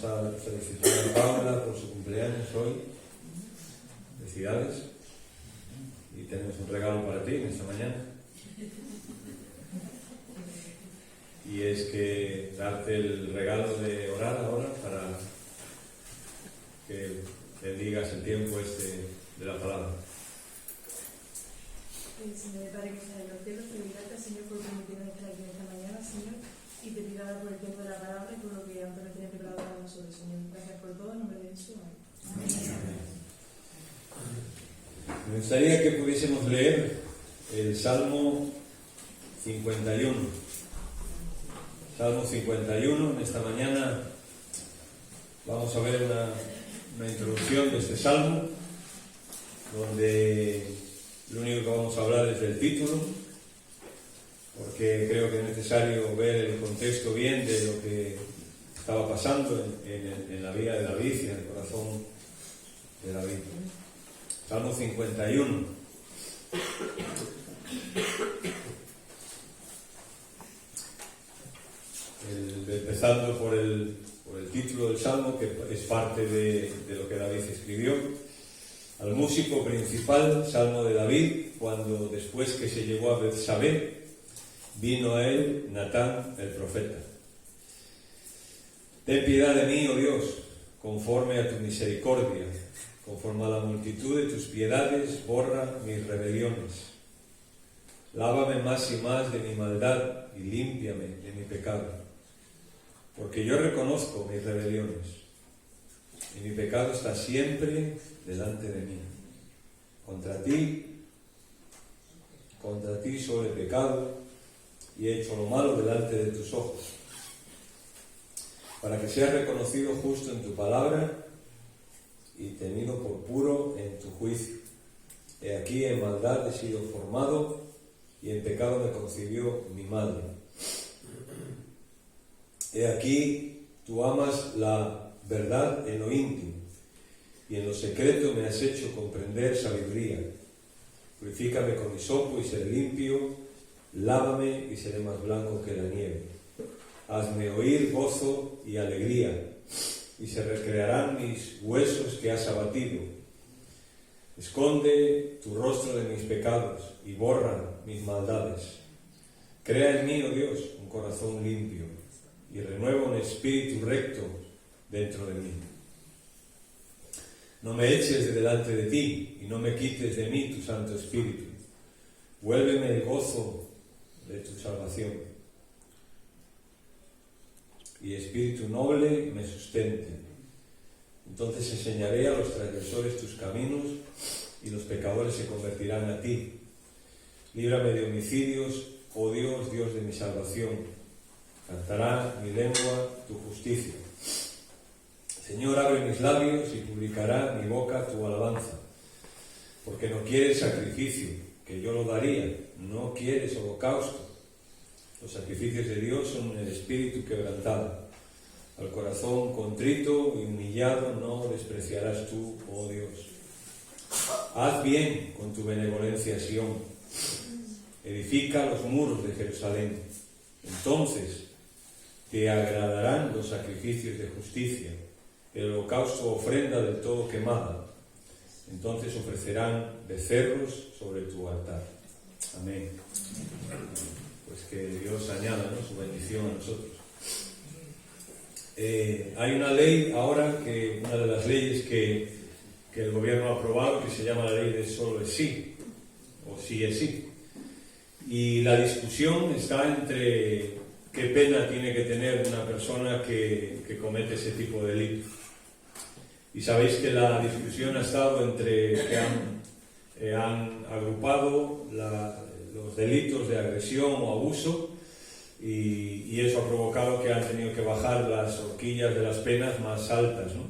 Vamos a felicitar a Paula por su cumpleaños hoy. Felicidades. Y tenemos un regalo para ti en esta mañana. Y es que darte el regalo de orar ahora para que bendigas el tiempo de la palabra. Señor Padre que estás en los cielos, te doy gracias, Señor, por permitirnos estar aquí esta mañana, Señor, y te pido ahora por el tiempo de la palabra y por lo que Antonio tiene preparado para nosotros, Señor. Gracias por todo, en nombre de Jesús. Amén. Me gustaría que pudiésemos leer el Salmo 51. Salmo 51, en esta mañana vamos a ver una introducción de este Salmo, donde lo único que vamos a hablar es del título, porque creo que es necesario ver el contexto bien de lo que estaba pasando en la vida de David y en el corazón de David. Salmo 51. Empezando por el título del Salmo, que es parte de lo que David escribió. Al músico principal, Salmo de David, cuando después que se llegó a Betsabé, vino a él Natán el profeta. Ten piedad de mí, oh Dios, conforme a tu misericordia, conforme a la multitud de tus piedades, borra mis rebeliones. Lávame más y más de mi maldad y límpiame de mi pecado, porque yo reconozco mis rebeliones, y mi pecado está siempre delante de mí. Contra ti soy pecado y he hecho lo malo delante de tus ojos, para que seas reconocido justo en tu palabra y tenido por puro en tu juicio. He aquí en maldad he sido formado y en pecado me concibió mi madre. He aquí tú amas la verdad en lo íntimo y en lo secreto me has hecho comprender sabiduría. Purifícame con hisopo y seré limpio, lávame y seré más blanco que la nieve. Hazme oír gozo y alegría, y se recrearán mis huesos que has abatido. Esconde tu rostro de mis pecados y borra mis maldades. Crea en mí, oh Dios, un corazón limpio, y renueva un espíritu recto dentro de mí. No me eches de delante de ti, y no me quites de mí tu Santo Espíritu. Vuélveme el gozo de tu salvación, y espíritu noble me sustente. Entonces enseñaré a los transgresores tus caminos, y los pecadores se convertirán a ti. Líbrame de homicidios, oh Dios, Dios de mi salvación. Cantará mi lengua tu justicia. Señor, abre mis labios y publicará mi boca tu alabanza. Porque no quieres sacrificio, que yo lo daría, no quieres holocausto. Los sacrificios de Dios son el espíritu quebrantado. Al corazón contrito y humillado no despreciarás tú, oh Dios. Haz bien con tu benevolencia, Sión. Edifica los muros de Jerusalén. Entonces te agradarán los sacrificios de justicia, el holocausto ofrenda del todo quemada. Entonces ofrecerán becerros sobre tu altar. Amén. Pues que Dios añada, ¿no?, su bendición a nosotros. Hay una ley ahora, una de las leyes que el gobierno ha aprobado, que se llama la ley de solo es sí, o sí es sí. Y la discusión está entre qué pena tiene que tener una persona que comete ese tipo de delito. Y sabéis que la discusión ha estado entre que han agrupado los delitos de agresión o abuso, y eso ha provocado que han tenido que bajar las horquillas de las penas más altas, ¿no?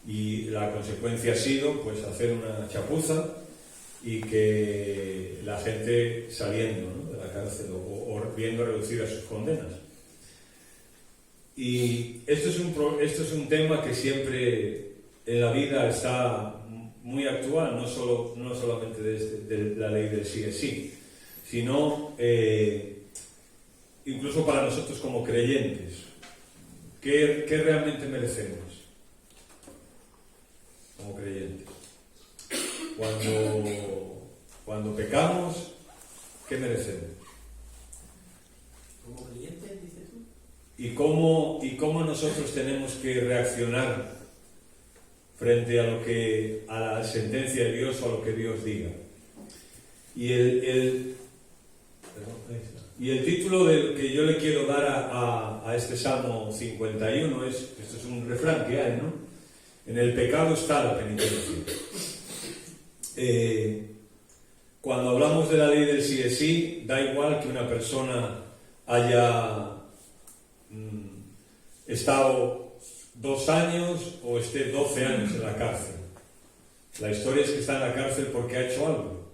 Y la consecuencia ha sido pues hacer una chapuza y que la gente saliendo, ¿no?, de la cárcel o viendo reducidas sus condenas. Y esto es un tema que siempre en la vida está muy actual, no solamente de la ley del sí es sí, sino incluso para nosotros como creyentes. ¿Qué realmente merecemos como creyentes? Cuando pecamos, ¿qué merecemos? Como creyentes, dices tú. ¿Y cómo nosotros tenemos que reaccionar frente a la sentencia de Dios o a lo que Dios diga? Y el título que yo le quiero dar a este Salmo 51 esto es un refrán que hay, ¿no? En el pecado está la penitencia. Cuando hablamos de la ley del sí es sí, da igual que una persona haya estado 2 años o esté 12 años en la cárcel. La historia es que está en la cárcel porque ha hecho algo.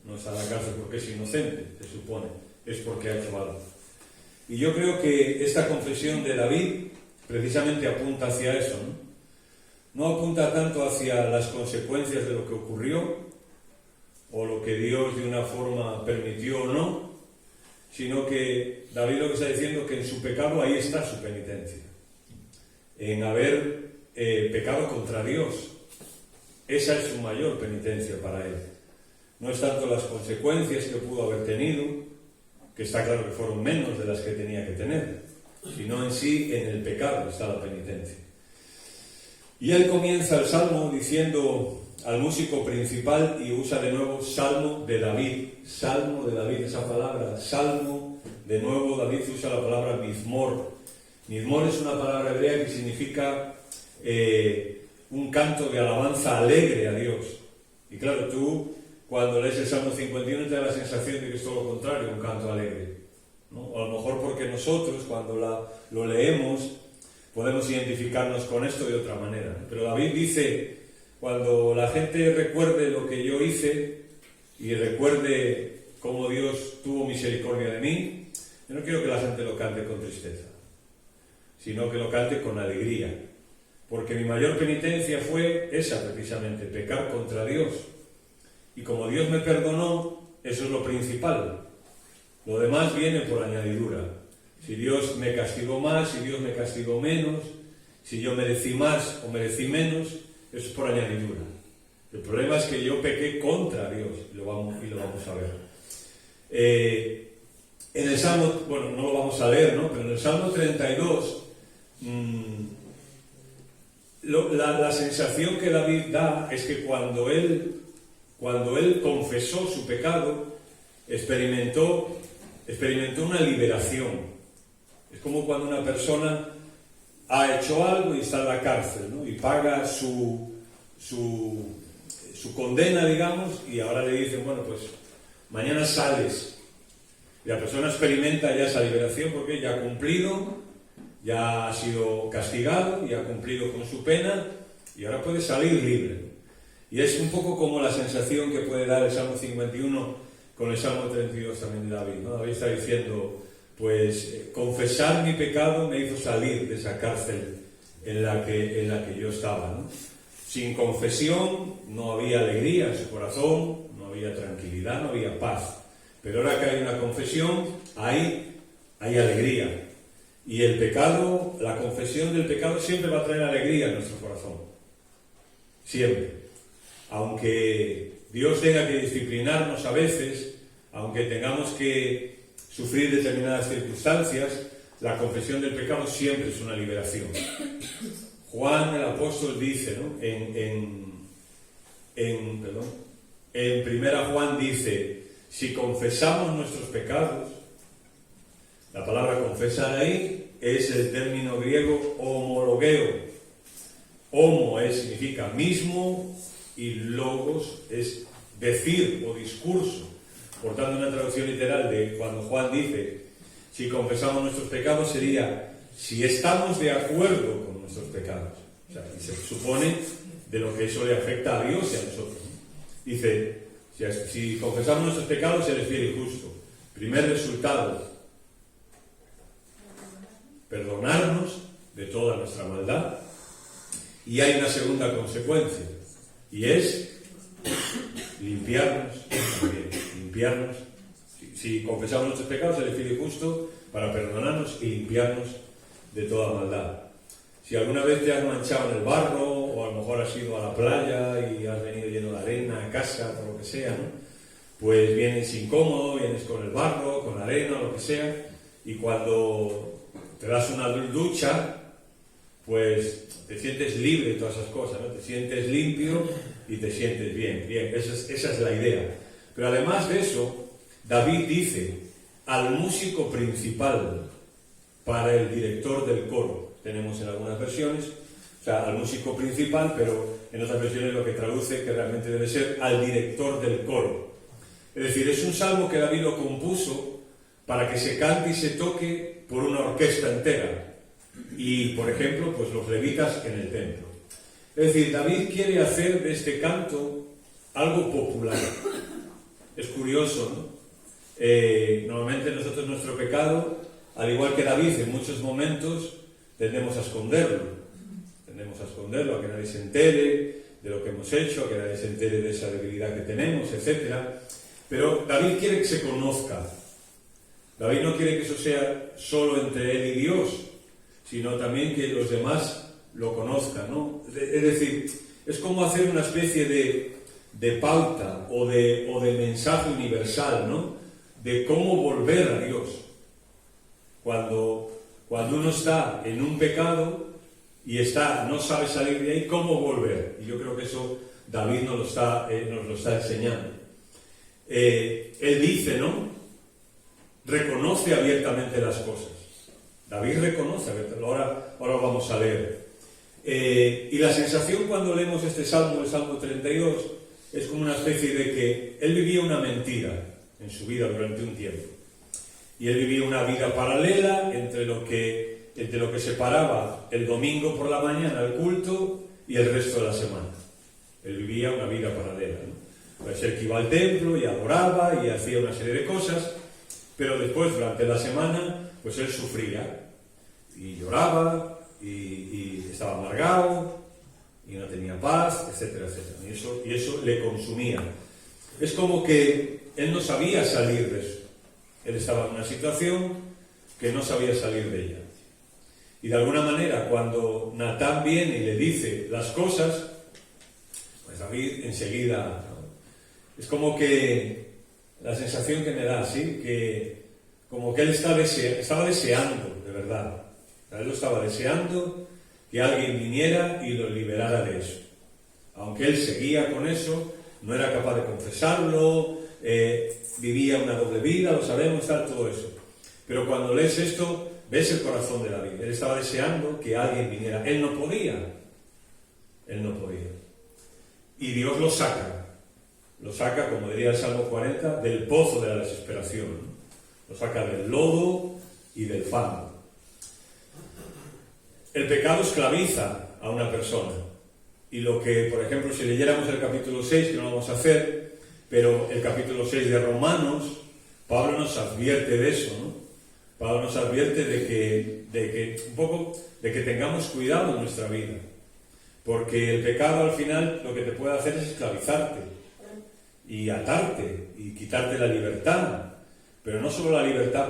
No está en la cárcel porque es inocente, se supone, es porque ha hecho algo. Y yo creo que esta confesión de David precisamente apunta hacia eso, ¿no? No apunta tanto hacia las consecuencias de lo que ocurrió, o lo que Dios de una forma permitió o no, sino que David lo que está diciendo es que en su pecado ahí está su penitencia, en haber pecado contra Dios. Esa es su mayor penitencia para él. No es tanto las consecuencias que pudo haber tenido, que está claro que fueron menos de las que tenía que tener, sino en sí, en el pecado está la penitencia. Y él comienza el Salmo diciendo al músico principal, y usa de nuevo Salmo de David, esa palabra, Salmo, de nuevo David usa la palabra Mizmor. Mizmor es una palabra hebrea que significa un canto de alabanza alegre a Dios. Y claro, tú cuando lees el Salmo 51 te da la sensación de que es todo lo contrario, un canto alegre, ¿no? O a lo mejor porque nosotros cuando lo leemos podemos identificarnos con esto de otra manera. Pero David dice, cuando la gente recuerde lo que yo hice y recuerde cómo Dios tuvo misericordia de mí, yo no quiero que la gente lo cante con tristeza, sino que lo cante con alegría. Porque mi mayor penitencia fue esa precisamente, pecar contra Dios. Y como Dios me perdonó, eso es lo principal. Lo demás viene por añadidura. Si Dios me castigó más, si Dios me castigó menos, si yo merecí más o merecí menos, eso es por añadidura. El problema es que yo pequé contra Dios, y lo vamos a ver. En el Salmo, bueno, no lo vamos a leer, ¿no? Pero en el Salmo 32, la sensación que David da es que cuando él confesó su pecado, experimentó una liberación. Es como cuando una persona ha hecho algo y está en la cárcel, ¿no? Y paga su condena, digamos, y ahora le dicen, bueno, pues mañana sales. Y la persona experimenta ya esa liberación porque ya ha cumplido, ya ha sido castigado, ya ha cumplido con su pena y ahora puede salir libre. Y es un poco como la sensación que puede dar el Salmo 51 con el Salmo 32 también de David, ¿no? David está diciendo, pues confesar mi pecado me hizo salir de esa cárcel en la que yo estaba, ¿no? Sin confesión no había alegría en su corazón, no había tranquilidad, no había paz. Pero ahora que hay una confesión, hay alegría. Y el pecado, la confesión del pecado siempre va a traer alegría en nuestro corazón. Siempre. Aunque Dios tenga que disciplinarnos a veces, aunque tengamos que sufrir determinadas circunstancias, la confesión del pecado siempre es una liberación. Juan el apóstol dice, ¿no? En primera Juan dice, si confesamos nuestros pecados, la palabra confesar ahí es el término griego homologeo. Homo significa mismo y logos es decir o discurso. Por tanto, una traducción literal de cuando Juan dice, si confesamos nuestros pecados, sería si estamos de acuerdo con nuestros pecados. O sea, y se supone de lo que eso le afecta a Dios y a nosotros. Dice, si confesamos nuestros pecados, Él es fiel y justo. Primer resultado, perdonarnos de toda nuestra maldad. Y hay una segunda consecuencia, y es limpiarnos también. Limpiarnos. Si confesamos nuestros pecados, Él es fiel y justo para perdonarnos y limpiarnos de toda maldad. Si alguna vez te has manchado en el barro, o a lo mejor has ido a la playa y has venido lleno de arena a casa, por lo que sea, ¿no? Pues vienes incómodo, vienes con el barro, con la arena, lo que sea, y cuando te das una ducha, pues te sientes libre de todas esas cosas, ¿no? Te sientes limpio y te sientes bien. Bien, esa es la idea. Pero además de eso, David dice al músico principal para el director del coro. Tenemos en algunas versiones, o sea, al músico principal, pero en otras versiones lo que traduce que realmente debe ser al director del coro. Es decir, es un salmo que David lo compuso para que se cante y se toque por una orquesta entera. Y, por ejemplo, pues los levitas en el templo. Es decir, David quiere hacer de este canto algo popular. Es curioso, ¿no? Normalmente nosotros nuestro pecado, al igual que David, en muchos momentos tendemos a esconderlo. Tendemos a esconderlo, a que nadie se entere de lo que hemos hecho, a que nadie se entere de esa debilidad que tenemos, etc. Pero David quiere que se conozca. David no quiere que eso sea solo entre él y Dios, sino también que los demás lo conozcan, ¿no? Es decir, es como hacer una especie de pauta o de mensaje universal, ¿no? De cómo volver a Dios. Cuando uno está en un pecado y no sabe salir de ahí, ¿cómo volver? Y yo creo que eso David nos lo está enseñando. Él dice, ¿no? Reconoce abiertamente las cosas. David reconoce abiertamente. Ahora lo vamos a leer. Y la sensación cuando leemos este salmo, el Salmo 32, es como una especie de que él vivía una mentira en su vida durante un tiempo. Y él vivía una vida paralela entre lo que separaba el domingo por la mañana el culto y el resto de la semana. Él vivía una vida paralela, ¿no? Puede ser que iba al templo y adoraba y hacía una serie de cosas, pero después, durante la semana, pues él sufría y lloraba y estaba amargado y no tenía paz, etcétera, etcétera. Y eso le consumía. Es como que él no sabía salir de eso. Él estaba en una situación que no sabía salir de ella. Y de alguna manera, cuando Natán viene y le dice las cosas, pues David enseguida, ¿no? Es como que la sensación que me da, ¿sí? Que como que él estaba deseando, de verdad. Él lo estaba deseando que alguien viniera y lo liberara de eso. Aunque él seguía con eso, no era capaz de confesarlo, vivía una doble vida, lo sabemos, todo eso. Pero cuando lees esto, ves el corazón de David. Él estaba deseando que alguien viniera. Él no podía. Y Dios lo saca, como diría el Salmo 40, del pozo de la desesperación, ¿no? Lo saca del lodo y del fango. El pecado esclaviza a una persona. Y lo que, por ejemplo, si leyéramos el capítulo 6, que no lo vamos a hacer, pero el capítulo 6 de Romanos, Pablo nos advierte de eso, ¿no? Pablo nos advierte de que tengamos cuidado en nuestra vida. Porque el pecado al final lo que te puede hacer es esclavizarte y atarte y quitarte la libertad. Pero no solo la libertad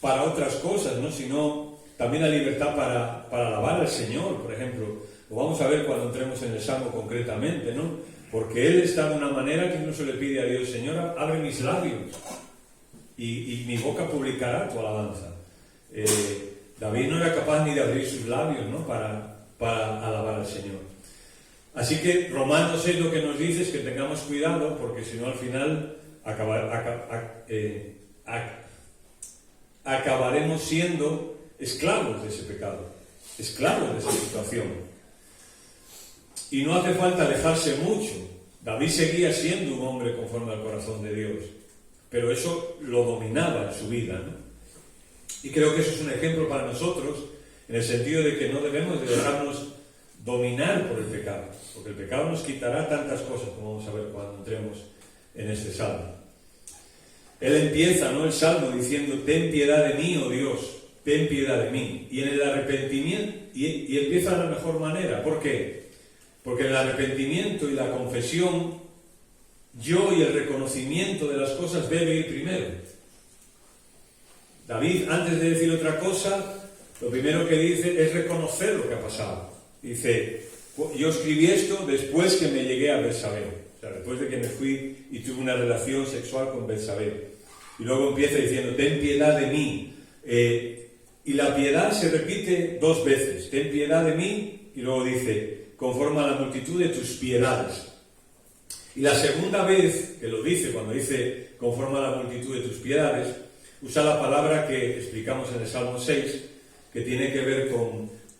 para otras cosas, ¿no? Sino también la libertad para alabar al Señor, por ejemplo. Lo vamos a ver cuando entremos en el Salmo concretamente, ¿no? Porque Él está de una manera que incluso le pide a Dios, Señor, abre mis labios y mi boca publicará tu alabanza. David no era capaz ni de abrir sus labios, ¿no? para alabar al Señor. Así que Romanos 6 lo que nos dice es que tengamos cuidado, porque si no al final acabaremos siendo esclavos de ese pecado, esclavos de esa situación. Y no hace falta alejarse mucho. David seguía siendo un hombre conforme al corazón de Dios, pero eso lo dominaba en su vida, ¿no? Y creo que eso es un ejemplo para nosotros, en el sentido de que no debemos de dejarnos dominar por el pecado, porque el pecado nos quitará tantas cosas, como vamos a ver cuando entremos en este salmo. Él empieza, ¿no?, el salmo diciendo: ten piedad de mí, oh Dios, ten piedad de mí. Y en el arrepentimiento, y empieza de la mejor manera. ¿Por qué? Porque en el arrepentimiento y la confesión, yo y el reconocimiento de las cosas debe ir primero. David, antes de decir otra cosa, lo primero que dice es reconocer lo que ha pasado. Dice, yo escribí esto después que me llegué a Betsabé, o sea, después de que me fui y tuve una relación sexual con Betsabé. Y luego empieza diciendo, ten piedad de mí. Y la piedad se repite 2 veces, ten piedad de mí, y luego dice, conforme a la multitud de tus piedades. Y la segunda vez que lo dice, cuando dice, conforme a la multitud de tus piedades, usa la palabra que explicamos en el Salmo 6, que tiene que ver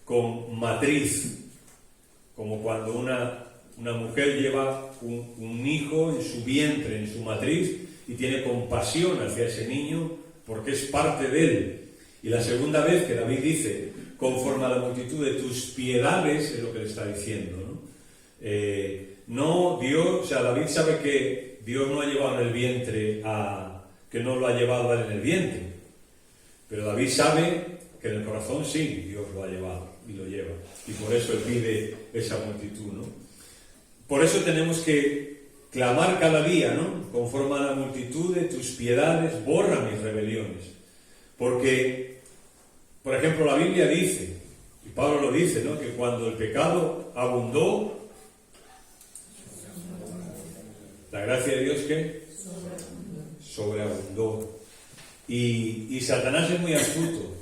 con matriz, como cuando una mujer lleva un hijo en su vientre, en su matriz, y tiene compasión hacia ese niño porque es parte de él. Y la segunda vez que David dice, conforme a la multitud de tus piedades, es lo que le está diciendo, ¿no? Dios, o sea, David sabe que Dios no ha llevado en el vientre que no lo ha llevado a él en el vientre. Pero David sabe que en el corazón sí, Dios lo ha llevado y lo lleva. Y por eso él pide esa multitud, ¿no? Por eso tenemos que clamar cada día, ¿no? Conforme a la multitud de tus piedades, borra mis rebeliones. Porque, por ejemplo, la Biblia dice, y Pablo lo dice, ¿no? Que cuando el pecado abundó, la gracia de Dios, ¿qué? Sobreabundó. Y Satanás es muy astuto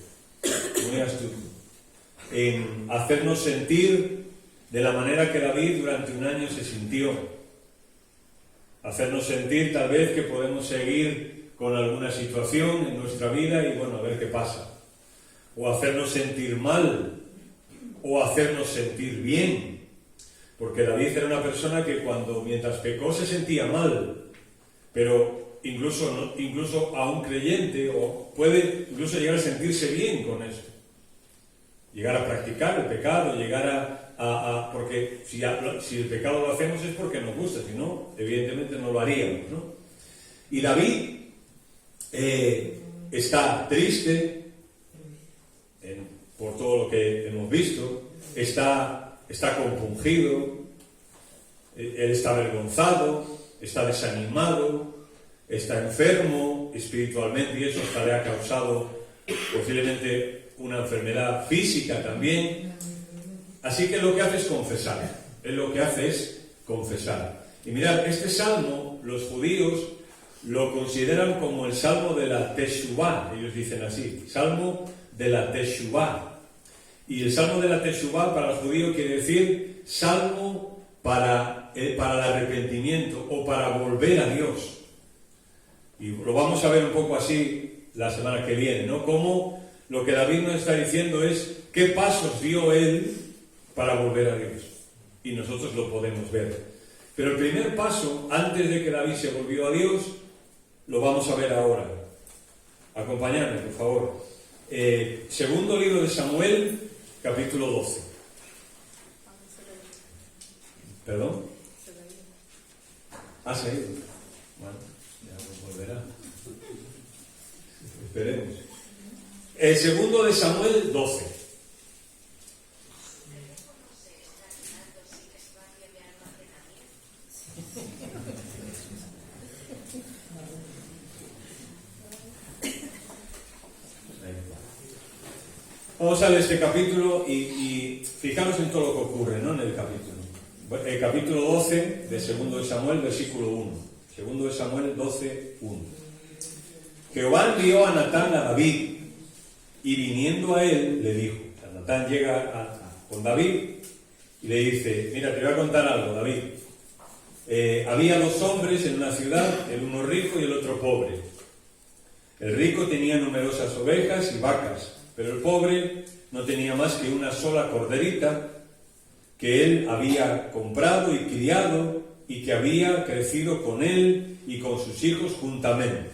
en hacernos sentir de la manera que David durante un año se sintió. Hacernos sentir tal vez que podemos seguir con alguna situación en nuestra vida y bueno, a ver qué pasa. O hacernos sentir mal, o hacernos sentir bien. Porque David era una persona que mientras pecó se sentía mal, pero incluso a un creyente o puede incluso llegar a sentirse bien con eso. Llegar a practicar el pecado, llegar porque si el pecado lo hacemos es porque nos gusta, si no, evidentemente no lo haríamos, ¿no? Y David está triste por todo lo que hemos visto, está compungido, él está avergonzado, está desanimado, está enfermo espiritualmente y eso hasta le ha causado posiblemente una enfermedad física también. Así que lo que hace es confesar. Él lo que hace es confesar. Y mirad, este salmo, los judíos lo consideran como el salmo de la Teshuvá. Ellos dicen así, salmo de la Teshuvá. Y el salmo de la Teshuvá para el judío quiere decir salmo para el arrepentimiento o para volver a Dios. Y lo vamos a ver un poco así la semana que viene, ¿no? Cómo lo que David nos está diciendo es qué pasos dio él para volver a Dios. Y nosotros lo podemos ver. Pero el primer paso, antes de que David se volvió a Dios, lo vamos a ver ahora. Acompañadme, por favor. Segundo libro de Samuel, capítulo 12. ¿Perdón? ¿Ha salido? Bueno, ya nos volverá. Esperemos. El segundo de Samuel 12. Vamos a leer este capítulo y fijaros en todo lo que ocurre, ¿no? En el capítulo. El capítulo 12 de segundo de Samuel, versículo 1. Segundo de Samuel 12, 1. Jehová envió a Natán a David y viniendo a él le dijo. O sea, Natán llega con David y le dice, mira, te voy a contar algo, David. Había 2 hombres en una ciudad, el uno rico y el otro pobre. El rico tenía numerosas ovejas y vacas, pero el pobre no tenía más que una sola corderita que él había comprado y criado y que había crecido con él y con sus hijos juntamente.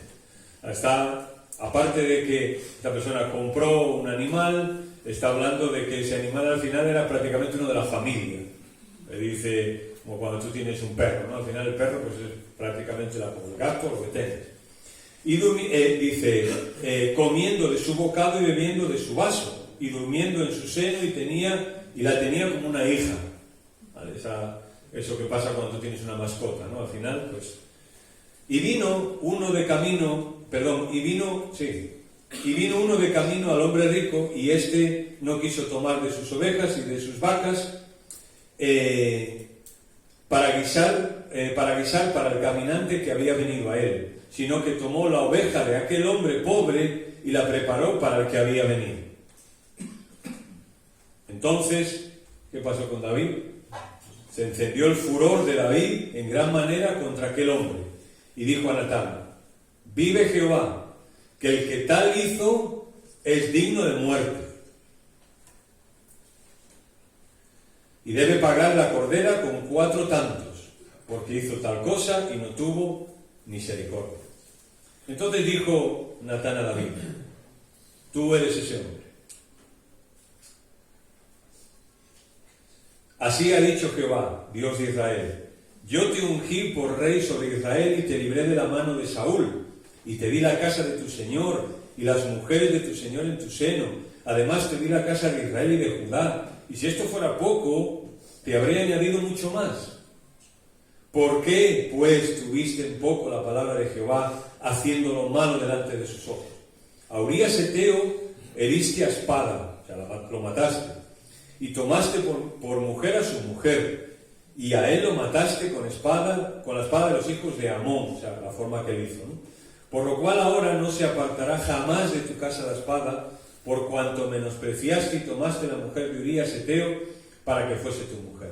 Aparte de que esta persona compró un animal, está hablando de que ese animal al final era prácticamente uno de la familia. Le dice, como cuando tú tienes un perro, ¿no? Al final el perro pues es prácticamente como el gato, lo que tengas. Y dice, comiendo de su bocado y bebiendo de su vaso, y durmiendo en su seno y la tenía como una hija. ¿Vale? Eso que pasa cuando tú tienes una mascota, ¿no? Al final, pues... Y vino uno de camino, Y vino uno de camino al hombre rico, y éste no quiso tomar de sus ovejas y de sus vacas para guisar para el caminante que había venido a él, sino que tomó la oveja de aquel hombre pobre y la preparó para el que había venido. Entonces, ¿qué pasó con David? Se encendió el furor de David en gran manera contra aquel hombre, y dijo a Natán: vive Jehová, que el que tal hizo es digno de muerte, y debe pagar la cordera con 4 tantos, porque hizo tal cosa y no tuvo misericordia. Entonces dijo Natán a David: tú eres ese hombre. Así ha dicho Jehová, Dios de Israel: yo te ungí por rey sobre Israel y te libré de la mano de Saúl, y te di la casa de tu señor y las mujeres de tu señor en tu seno. Además te di la casa de Israel y de Judá. Y si esto fuera poco, te habría añadido mucho más. ¿Por qué, pues, tuviste en poco la palabra de Jehová, haciendo lo malo delante de sus ojos? A Urías Eteo heriste a espada, o sea, lo mataste, y tomaste por mujer a su mujer, y a él lo mataste con la espada de los hijos de Amón, o sea, la forma que él hizo, ¿no? Por lo cual ahora no se apartará jamás de tu casa la espada, por cuanto menospreciaste y tomaste la mujer de Urías Eteo para que fuese tu mujer.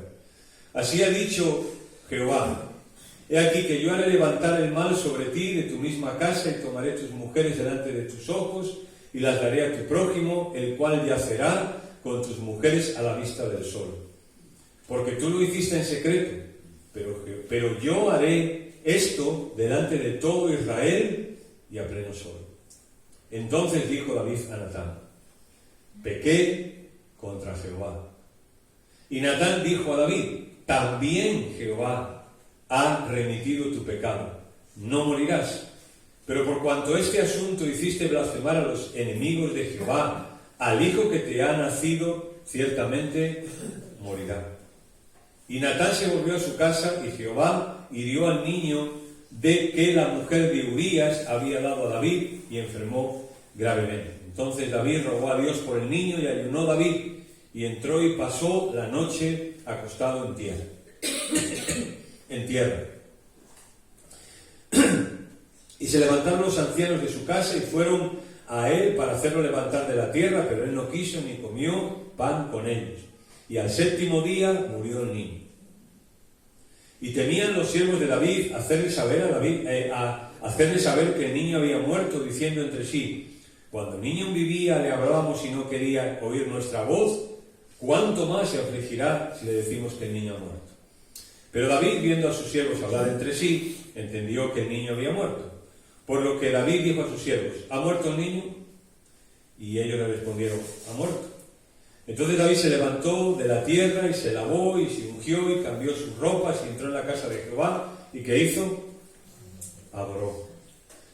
Así ha dicho Jehová: he aquí que yo haré levantar el mal sobre ti de tu misma casa, y tomaré tus mujeres delante de tus ojos, y las daré a tu prójimo, el cual yacerá con tus mujeres a la vista del sol. Porque tú lo hiciste en secreto, pero yo haré esto delante de todo Israel y a pleno sol. Entonces dijo David a Natán: pequé contra Jehová. Y Natán dijo a David: también Jehová ha remitido tu pecado, no morirás. Pero por cuanto este asunto hiciste blasfemar a los enemigos de Jehová, al hijo que te ha nacido, ciertamente morirá. Y Natán se volvió a su casa, y Jehová hirió al niño de que la mujer de Urías había dado a David, y enfermó gravemente. Entonces David rogó a Dios por el niño, y ayunó David, y entró y pasó la noche acostado en tierra. Y se levantaron los ancianos de su casa y fueron a él para hacerlo levantar de la tierra, pero él no quiso ni comió pan con ellos. Y al 7º día murió el niño. Y temían los siervos de David hacerle saber que el niño había muerto, diciendo entre sí: cuando el niño vivía le hablábamos y no quería oír nuestra voz, ¿cuánto más se afligirá si le decimos que el niño ha muerto? Pero David, viendo a sus siervos hablar entre sí, entendió que el niño había muerto. Por lo que David dijo a sus siervos: ¿ha muerto el niño? Y ellos le respondieron: ha muerto. Entonces David se levantó de la tierra y se lavó y se ungió y cambió sus ropas y entró en la casa de Jehová. ¿Y qué hizo? Adoró.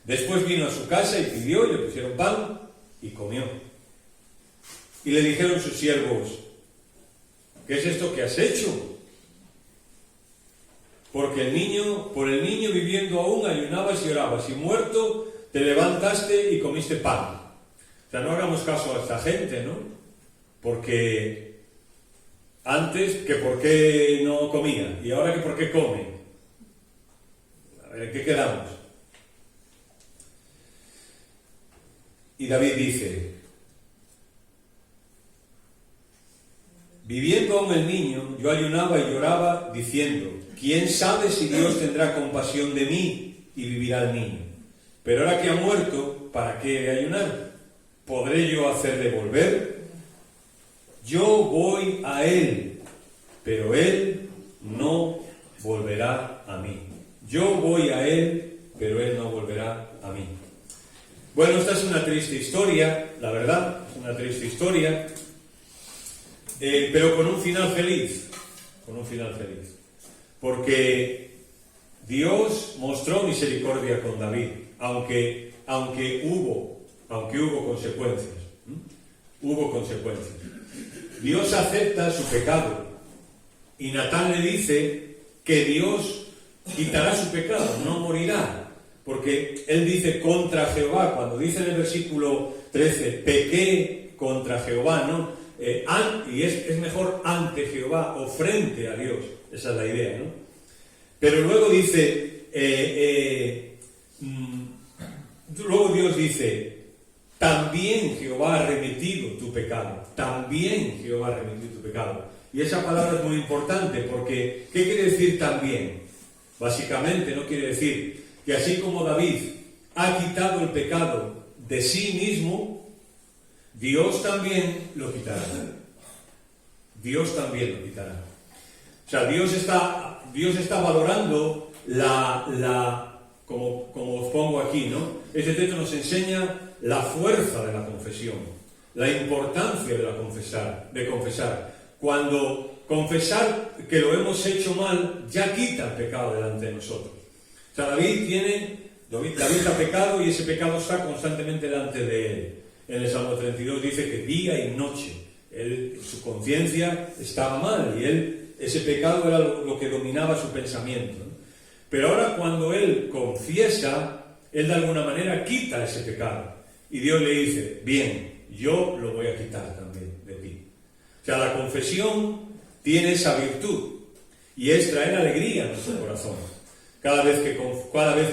Después vino a su casa y pidió, y le pusieron pan y comió. Y le dijeron sus siervos: ¿qué es esto que has hecho? Porque por el niño viviendo aún ayunabas y orabas, y muerto te levantaste y comiste pan. O sea, no hagamos caso a esta gente, ¿no? Porque antes que por qué no comía, y ahora que por qué come. A ver, ¿en qué quedamos? Y David dice: viviendo aún el niño, yo ayunaba y lloraba, diciendo: ¿quién sabe si Dios tendrá compasión de mí y vivirá el niño? Pero ahora que ha muerto, ¿para qué he de ayunar? ¿Podré yo hacerle volver? Yo voy a él, pero él no volverá a mí. Yo voy a él, pero él no volverá a mí. Bueno, esta es una triste historia, la verdad, es una triste historia, pero con un final feliz, porque Dios mostró misericordia con David, aunque hubo consecuencias. Hubo consecuencias. Dios acepta su pecado, y Natán le dice que Dios quitará su pecado, no morirá, porque él dice contra Jehová, cuando dice en el versículo 13, pequé contra Jehová, ¿no? Y es mejor ante Jehová o frente a Dios, esa es la idea, ¿no? Pero luego dice, luego Dios dice, también Jehová ha remitido tu pecado, también Jehová ha remitido tu pecado. Y esa palabra es muy importante porque, ¿qué quiere decir también? Básicamente no quiere decir que así como David ha quitado el pecado de sí mismo, Dios también lo quitará. Dios también lo quitará. O sea, Dios está valorando como os pongo aquí, ¿no? Este texto nos enseña la fuerza de la confesión, la importancia de confesar. Cuando confesar que lo hemos hecho mal, ya quita el pecado delante de nosotros. O sea, David ha pecado y ese pecado está constantemente delante de él. En el Salmo 32 dice que día y noche su conciencia estaba mal y ese pecado era lo que dominaba su pensamiento, ¿no? Pero ahora cuando él confiesa, él de alguna manera quita ese pecado. Y Dios le dice, bien, yo lo voy a quitar también de ti. O sea, la confesión tiene esa virtud y es traer alegría a nuestro corazón. Cada vez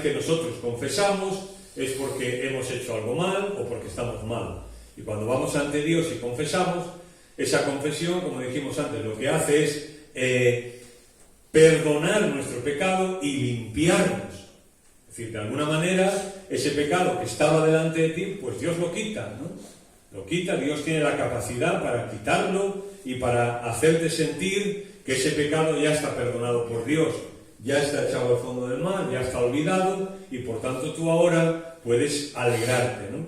que nosotros confesamos es porque hemos hecho algo mal o porque estamos mal. Y cuando vamos ante Dios y confesamos, esa confesión, como dijimos antes, lo que hace es perdonar nuestro pecado y limpiarnos. Es decir, de alguna manera, ese pecado que estaba delante de ti, pues Dios lo quita, ¿no? Lo quita, Dios tiene la capacidad para quitarlo y para hacerte sentir que ese pecado ya está perdonado por Dios, ya está echado al fondo del mar, ya está olvidado y por tanto tú ahora puedes alegrarte, ¿no?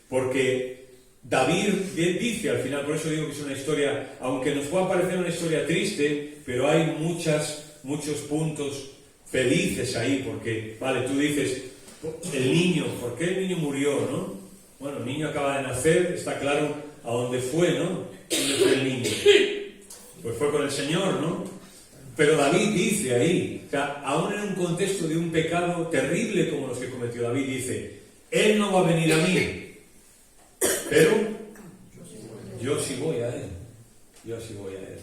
Porque David dice al final, por eso digo que es una historia, aunque nos pueda parecer una historia triste, pero hay muchos puntos felices ahí, porque, vale, tú dices, el niño, ¿por qué el niño murió, no? Bueno, el niño acaba de nacer, está claro a dónde fue, ¿no? ¿Dónde fue el niño? Pues fue con el Señor, ¿no? Pero David dice ahí, o sea, aún en un contexto de un pecado terrible como los que cometió David, dice, Él no va a venir a mí, pero yo sí voy a Él. Yo sí voy a Él.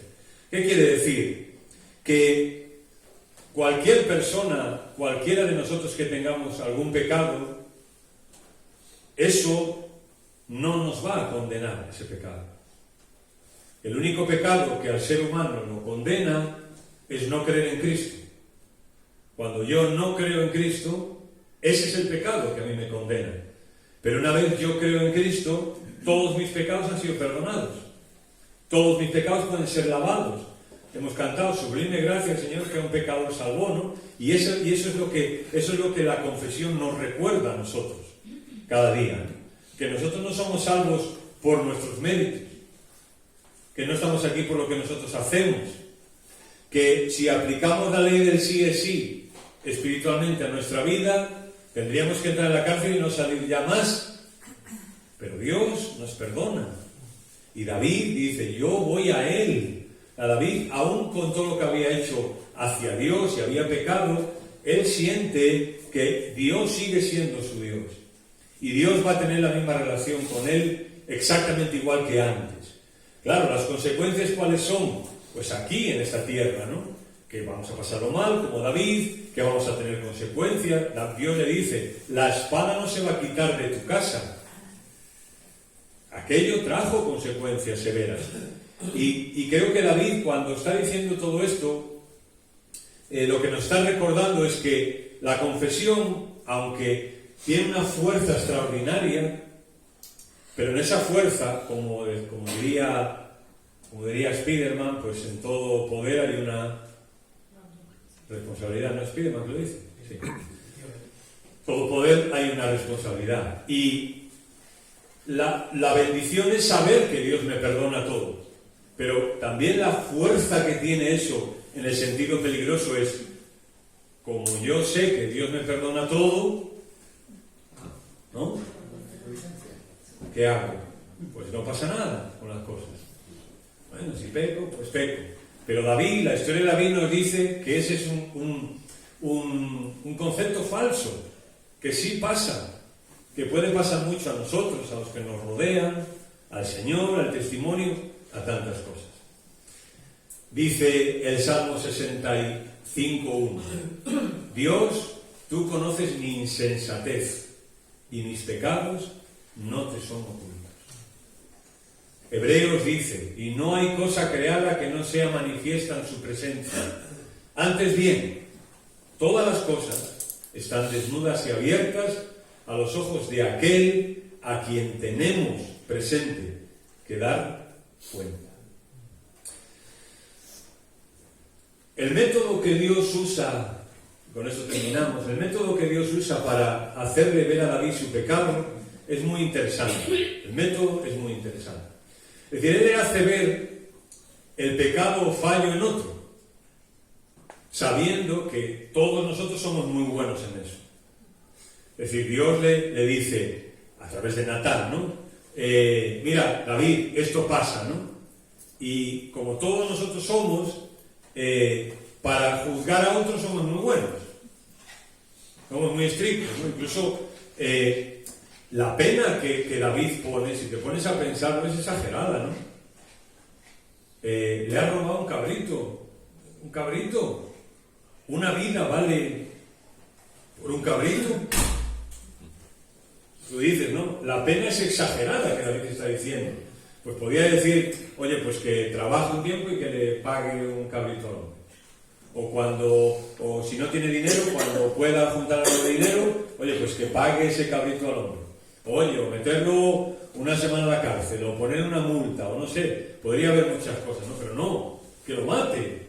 ¿Qué quiere decir? Que cualquier persona, cualquiera de nosotros que tengamos algún pecado, eso no nos va a condenar, ese pecado. El único pecado que al ser humano lo condena es no creer en Cristo. Cuando yo no creo en Cristo, ese es el pecado que a mí me condena. Pero una vez yo creo en Cristo, todos mis pecados han sido perdonados. Todos mis pecados pueden ser lavados. Hemos cantado sublime gracia al Señor que a un pecador salvó, ¿no? Y eso es lo que la confesión nos recuerda a nosotros cada día, ¿no? Que nosotros no somos salvos por nuestros méritos, que no estamos aquí por lo que nosotros hacemos, que si aplicamos la ley del sí es sí espiritualmente a nuestra vida, tendríamos que entrar en la cárcel y no salir ya más. Pero Dios nos perdona. Y David dice, yo voy a Él. A David, aún con todo lo que había hecho hacia Dios y había pecado, él siente que Dios sigue siendo su Dios. Y Dios va a tener la misma relación con él exactamente igual que antes. Claro, las consecuencias ¿cuáles son? Pues aquí en esta tierra, ¿no? Que vamos a pasarlo mal, como David, que vamos a tener consecuencias. Dios le dice, la espada no se va a quitar de tu casa. Aquello trajo consecuencias severas. Y creo que David, cuando está diciendo todo esto, lo que nos está recordando es que la confesión, aunque tiene una fuerza extraordinaria, pero en esa fuerza, como diría Spiderman, pues en todo poder hay una responsabilidad. ¿No es Spiderman que lo dice? Sí. Todo poder hay una responsabilidad. Y la bendición es saber que Dios me perdona todo. Pero también la fuerza que tiene eso en el sentido peligroso es, como yo sé que Dios me perdona todo, ¿no? ¿Qué hago? Pues no pasa nada con las cosas. Bueno, si peco, pues peco. Pero David, la historia de David nos dice que ese es un concepto falso. que sí pasa, que puede pasar mucho a nosotros, a los que nos rodean, al Señor, al testimonio, a tantas cosas. Dice el Salmo 65:1: Dios, tú conoces mi insensatez y mis pecados no te son ocultos. Hebreos dice: y no hay cosa creada que no sea manifiesta en su presencia. Antes bien, todas las cosas están desnudas y abiertas a los ojos de aquel a quien tenemos presente que dar cuenta. El método que Dios usa, con esto terminamos, el método que Dios usa para hacerle ver a David su pecado es muy interesante. El método es muy interesante. Es decir, él le hace ver el pecado o fallo en otro, sabiendo que todos nosotros somos muy buenos en eso. Es decir, Dios le dice, a través de Natán, ¿no? Mira, David, esto pasa, ¿no? Y como todos nosotros somos, para juzgar a otros somos muy buenos. Somos muy estrictos, ¿no? Incluso la pena que David pone, si te pones a pensar, no es exagerada, ¿no? Le ha robado un cabrito. Una vida vale por un cabrito. Tú dices, ¿no? La pena es exagerada que David está diciendo. Pues podría decir, oye, pues que trabaje un tiempo y que le pague un cabrito al hombre. O si no tiene dinero, cuando pueda juntar algo de dinero, oye, pues que pague ese cabrito al hombre. Oye, o meterlo una semana a la cárcel, o poner una multa, o no sé, podría haber muchas cosas, ¿no? Pero no, que lo mate.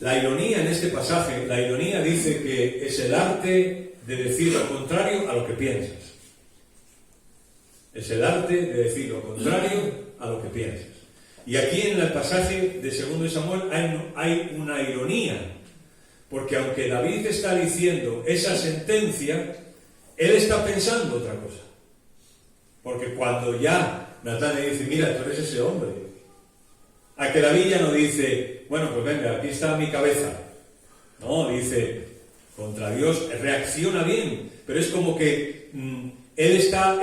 La ironía en este pasaje, la ironía dice que es el arte de decir lo contrario a lo que piensas. Es el arte de decir lo contrario a lo que piensas. Y aquí en el pasaje de 2 Samuel hay una ironía, porque aunque David está diciendo esa sentencia, él está pensando otra cosa. Porque cuando ya Natán le dice, mira, tú eres ese hombre, a que David ya no dice, bueno, pues venga, aquí está mi cabeza. No, dice, contra Dios reacciona bien, pero es como que él está...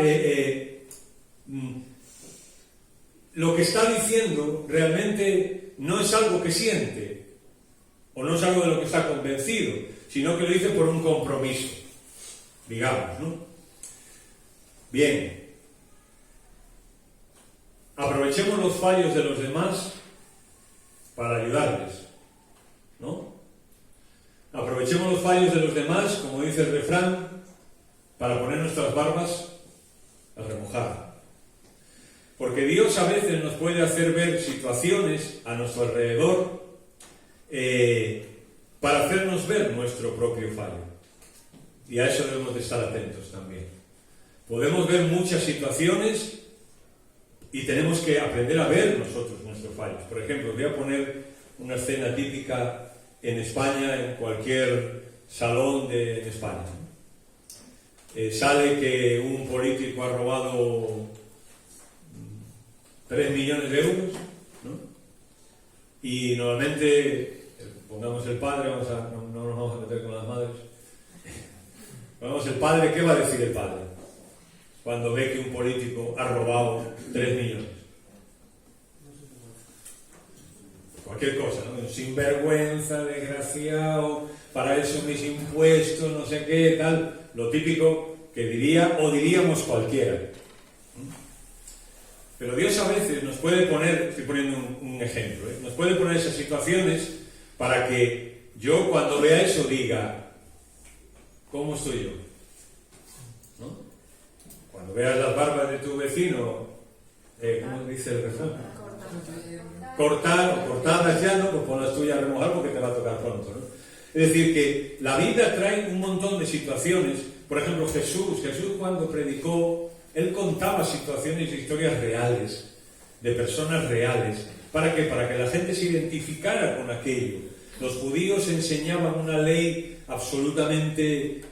lo que está diciendo realmente no es algo que siente, o no es algo de lo que está convencido, sino que lo dice por un compromiso, digamos, ¿no? Bien. Aprovechemos los fallos de los demás para ayudarles, ¿no? Aprovechemos los fallos de los demás, como dice el refrán, para poner nuestras barbas a remojar. Porque Dios a veces nos puede hacer ver situaciones a nuestro alrededor para hacernos ver nuestro propio fallo. Y a eso debemos de estar atentos también. Podemos ver muchas situaciones y tenemos que aprender a ver nosotros nuestros fallos. Por ejemplo, voy a poner una escena típica en España, en cualquier salón de España. Sale que un político ha robado 3 millones de euros, ¿no? Y normalmente, pongamos el padre, no nos vamos a meter con las madres. Pongamos el padre, ¿qué va a decir el padre cuando ve que un político ha robado 3 millones? Cualquier cosa, ¿no? Sinvergüenza, desgraciado, para eso mis impuestos, no sé qué, tal. Lo típico que diría o diríamos cualquiera. Pero Dios a veces nos puede poner, estoy poniendo un ejemplo, nos puede poner esas situaciones para que yo cuando vea eso diga, ¿cómo estoy yo? ¿No? Cuando veas las barbas de tu vecino, ¿cómo dice el refrán? Cortar o cortadas ya, ¿no? Pues pon las tuyas a remojar porque te va a tocar pronto, ¿no? Es decir, que la vida trae un montón de situaciones. Por ejemplo, Jesús cuando predicó, él contaba situaciones e historias reales, de personas reales. ¿Para qué? Para que la gente se identificara con aquello. Los judíos enseñaban una ley absolutamente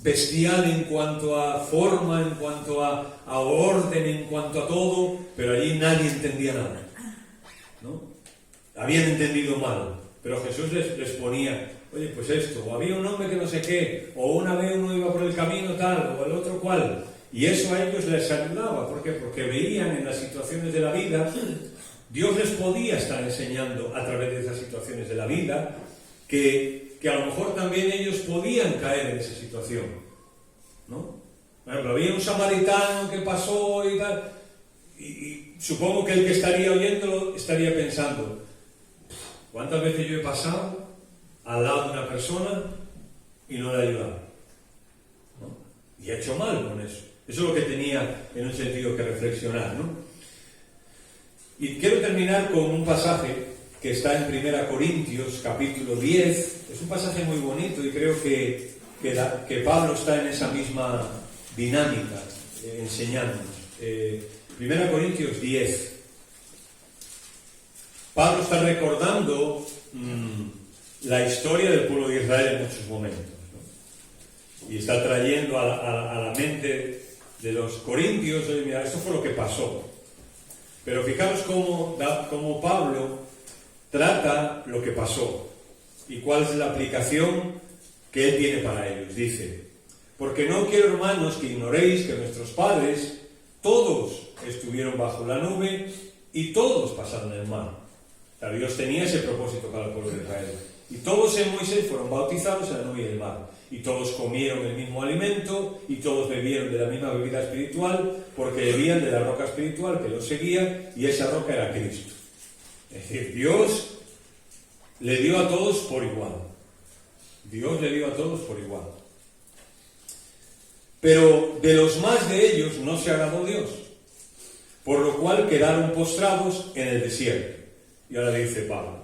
bestial en cuanto a forma, en cuanto a orden, en cuanto a todo, pero allí nadie entendía nada, ¿no? Habían entendido mal, pero Jesús les ponía oye, pues esto, o había un hombre que no sé qué, o una vez uno iba por el camino tal, o el otro cual, y eso a ellos les ayudaba. ¿Por qué? Porque veían en las situaciones de la vida, Dios les podía estar enseñando a través de esas situaciones de la vida, que a lo mejor también ellos podían caer en esa situación, ¿no? Por ejemplo, había un samaritano que pasó y tal, y supongo que el que estaría oyéndolo estaría pensando, ¿cuántas veces yo he pasado al lado de una persona y no le he ayudado? ¿No? Y he hecho mal con eso. Eso es lo que tenía en un sentido que reflexionar, ¿no? Y quiero terminar con un pasaje que está en 1 Corintios, capítulo 10. Es un pasaje muy bonito y creo que Pablo está en esa misma dinámica, enseñándonos. 1 Corintios 10. Pablo está recordando la historia del pueblo de Israel en muchos momentos, ¿no? Y está trayendo a la mente de los corintios, oye, mira, esto fue lo que pasó. Pero fijaros cómo Pablo trata lo que pasó y cuál es la aplicación que él tiene para ellos. Dice, porque no quiero, hermanos, que ignoréis que nuestros padres todos estuvieron bajo la nube y todos pasaron el mar. O sea, Dios tenía ese propósito para el pueblo de Israel. Y todos en Moisés fueron bautizados en la nube y el mar. Y todos comieron el mismo alimento y todos bebieron de la misma bebida espiritual, porque bebían de la roca espiritual que los seguía, y esa roca era Cristo. Es decir, Dios le dio a todos por igual. Dios le dio a todos por igual. Pero de los más de ellos no se agradó Dios, por lo cual quedaron postrados en el desierto. Y ahora dice Pablo,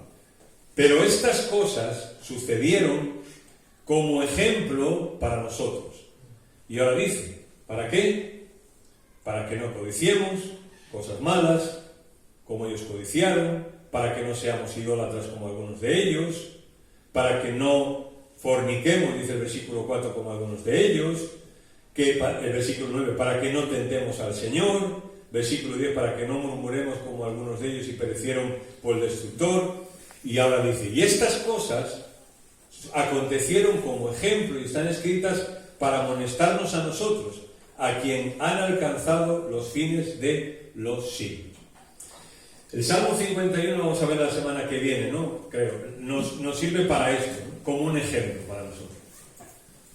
pero estas cosas sucedieron como ejemplo para nosotros. Y ahora dice, ¿para qué? Para que no codiciemos cosas malas, como ellos codiciaron, para que no seamos idólatras como algunos de ellos, para que no forniquemos, dice el versículo 4, como algunos de ellos, el versículo 9, para que no tentemos al Señor, versículo 10, para que no murmuremos como algunos de ellos y perecieron por el destructor. Y ahora dice, y estas cosas acontecieron como ejemplo y están escritas para amonestarnos a nosotros, a quien han alcanzado los fines de los siglos. El Salmo 51 vamos a ver la semana que viene, ¿no? Creo, nos sirve para esto, ¿no? Como un ejemplo para nosotros.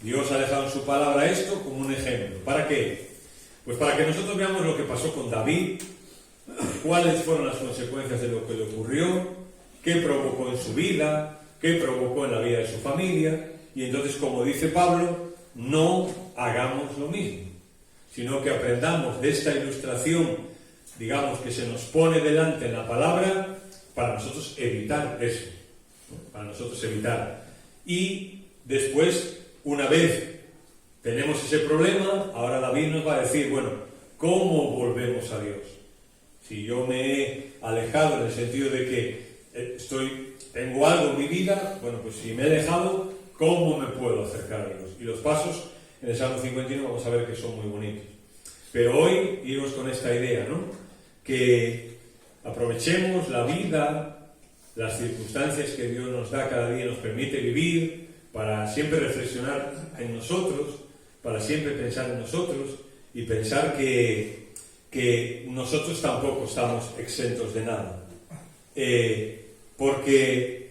Dios ha dejado en su palabra esto como un ejemplo. ¿Para qué? Pues para que nosotros veamos lo que pasó con David, cuáles fueron las consecuencias de lo que le ocurrió, qué provocó en su vida, qué provocó en la vida de su familia, y entonces, como dice Pablo, no hagamos lo mismo, sino que aprendamos de esta ilustración, digamos, que se nos pone delante en la palabra, para nosotros evitar eso, ¿no? Para nosotros evitar. Y después, una vez tenemos ese problema, ahora David nos va a decir, bueno, ¿cómo volvemos a Dios? Si yo me he alejado en el sentido de que tengo algo en mi vida, bueno, pues si me he alejado, ¿cómo me puedo acercar a Dios? Y los pasos en el Salmo 51 vamos a ver que son muy bonitos. Pero hoy iremos con esta idea, ¿no? Que aprovechemos la vida, las circunstancias que Dios nos da cada día, nos permite vivir, para siempre reflexionar en nosotros, para siempre pensar en nosotros y pensar que nosotros tampoco estamos exentos de nada. Porque,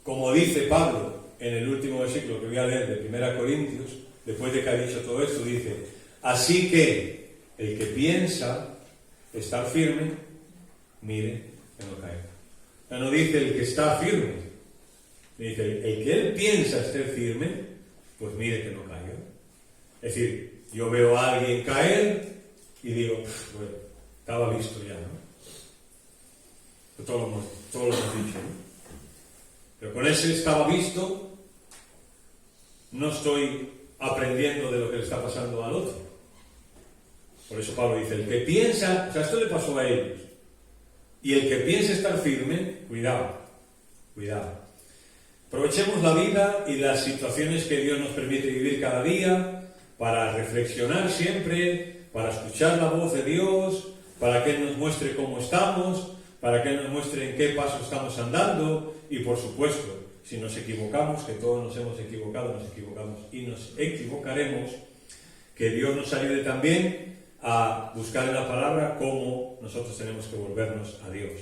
como dice Pablo en el último versículo que voy a leer de 1 Corintios, después de que ha dicho todo esto, dice, así que el que piensa estar firme, mire que no caiga. Ya no dice el que está firme, dice el que él piensa estar firme, pues mire que no caiga. Es decir, yo veo a alguien caer y digo, bueno, estaba visto ya, ¿no? Todo lo hemos dicho, ¿no? Pero con ese estaba visto, no estoy aprendiendo de lo que le está pasando al otro. Por eso Pablo dice, el que piensa, o sea, esto le pasó a ellos, y el que piensa estar firme, cuidado. Aprovechemos la vida y las situaciones que Dios nos permite vivir cada día para reflexionar siempre, para escuchar la voz de Dios, para que Él nos muestre cómo estamos, para que Él nos muestre en qué paso estamos andando, y por supuesto, si nos equivocamos, que todos nos hemos equivocado, nos equivocamos y nos equivocaremos, que Dios nos ayude también a buscar en la palabra cómo nosotros tenemos que volvernos a Dios.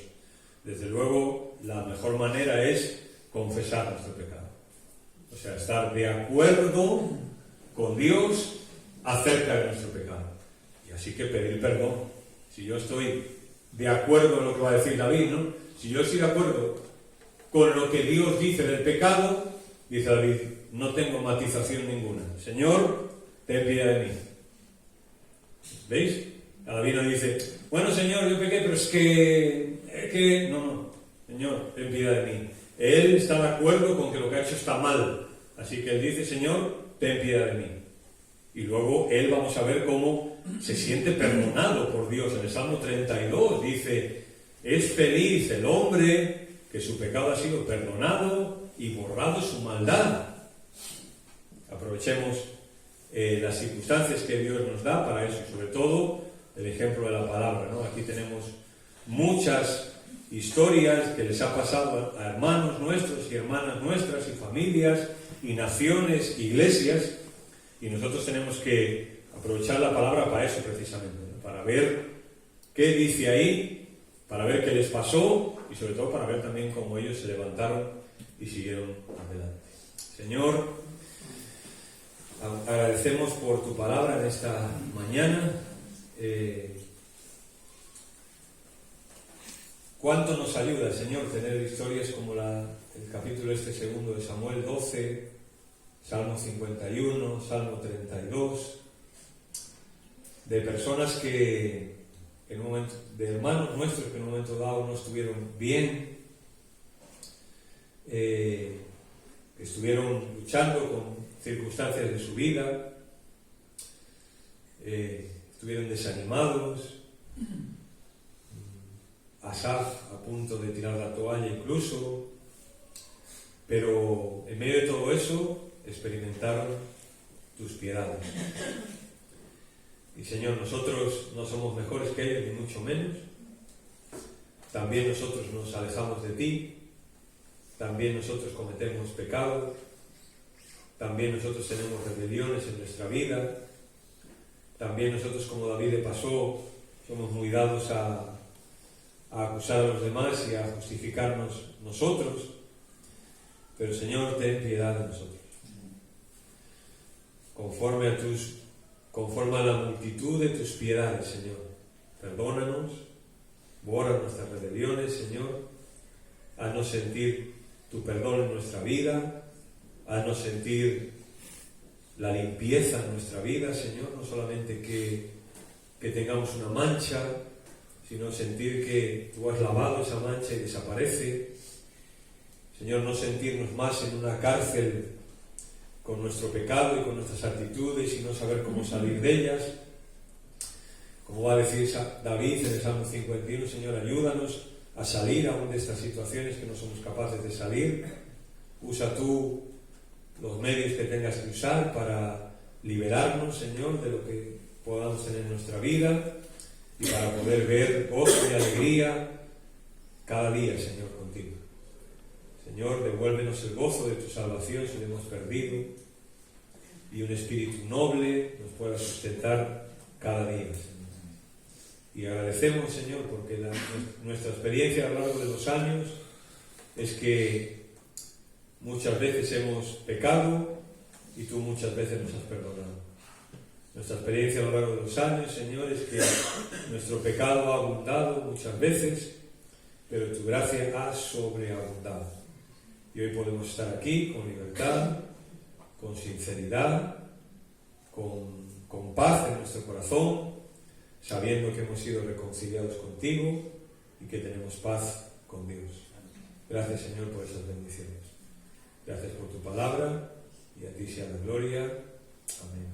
Desde luego, la mejor manera es confesar nuestro pecado. O sea, estar de acuerdo con Dios acerca de nuestro pecado. Y así que pedir perdón. Si yo estoy de acuerdo en lo que va a decir David, ¿no? Si yo estoy de acuerdo con lo que Dios dice del pecado, dice David, no tengo matización ninguna. Señor, ten piedad de mí. ¿Veis? David no dice, bueno, Señor, yo pequé, pero es que... No, Señor, ten piedad de mí. Él está de acuerdo con que lo que ha hecho está mal. Así que él dice, Señor, ten piedad de mí. Y luego él, vamos a ver cómo se siente perdonado por Dios. En el Salmo 32 dice, es feliz el hombre que su pecado ha sido perdonado y borrado su maldad. Aprovechemos las circunstancias que Dios nos da para eso, sobre todo el ejemplo de la palabra, ¿no? Aquí tenemos muchas historias que les ha pasado a hermanos nuestros y hermanas nuestras y familias y naciones, iglesias, y nosotros tenemos que aprovechar la palabra para eso precisamente, ¿no? Para ver qué dice ahí, para ver qué les pasó y sobre todo para ver también cómo ellos se levantaron y siguieron adelante. Señor, agradecemos por tu palabra en esta mañana. ¿Cuánto nos ayuda, Señor, tener historias como el capítulo segundo de Samuel 12, Salmo 51, Salmo 32, de personas que en un momento, de hermanos nuestros que en un momento dado no estuvieron bien, que estuvieron luchando con circunstancias de su vida, estuvieron desanimados, Asaf a punto de tirar la toalla incluso, pero en medio de todo eso experimentaron tus piedades. Y Señor, nosotros no somos mejores que ellos, ni mucho menos. También nosotros nos alejamos de ti, también nosotros cometemos pecados, también nosotros tenemos rebeliones en nuestra vida, también nosotros, como David le pasó, somos muy dados a acusar a los demás y a justificarnos nosotros, pero Señor, ten piedad de nosotros. Conforme a la multitud de tus piedades, Señor, perdónanos, borra nuestras rebeliones, Señor, haznos sentir tu perdón en nuestra vida, haznos sentir la limpieza en nuestra vida, Señor, no solamente que tengamos una mancha, sino sentir que tú has lavado esa mancha y desaparece. Señor, no sentirnos más en una cárcel con nuestro pecado y con nuestras actitudes y no saber cómo salir de ellas. Como va a decir David en el Salmo 51, Señor, ayúdanos a salir aún de estas situaciones que no somos capaces de salir. Usa tú los medios que tengas que usar para liberarnos, Señor, de lo que podamos tener en nuestra vida y para poder ver gozo y alegría cada día, Señor, contigo. Señor, devuélvenos el gozo de tu salvación si lo hemos perdido y un espíritu noble nos pueda sustentar cada día, Señor. Y agradecemos, Señor, porque nuestra experiencia a lo largo de los años es que muchas veces hemos pecado y tú muchas veces nos has perdonado. Nuestra experiencia a lo largo de los años, Señor, es que nuestro pecado ha abundado muchas veces, pero tu gracia ha sobreabundado. Y hoy podemos estar aquí con libertad, con sinceridad, con paz en nuestro corazón, sabiendo que hemos sido reconciliados contigo y que tenemos paz con Dios. Gracias, Señor, por esas bendiciones. Gracias por tu palabra y a ti sea la gloria. Amén.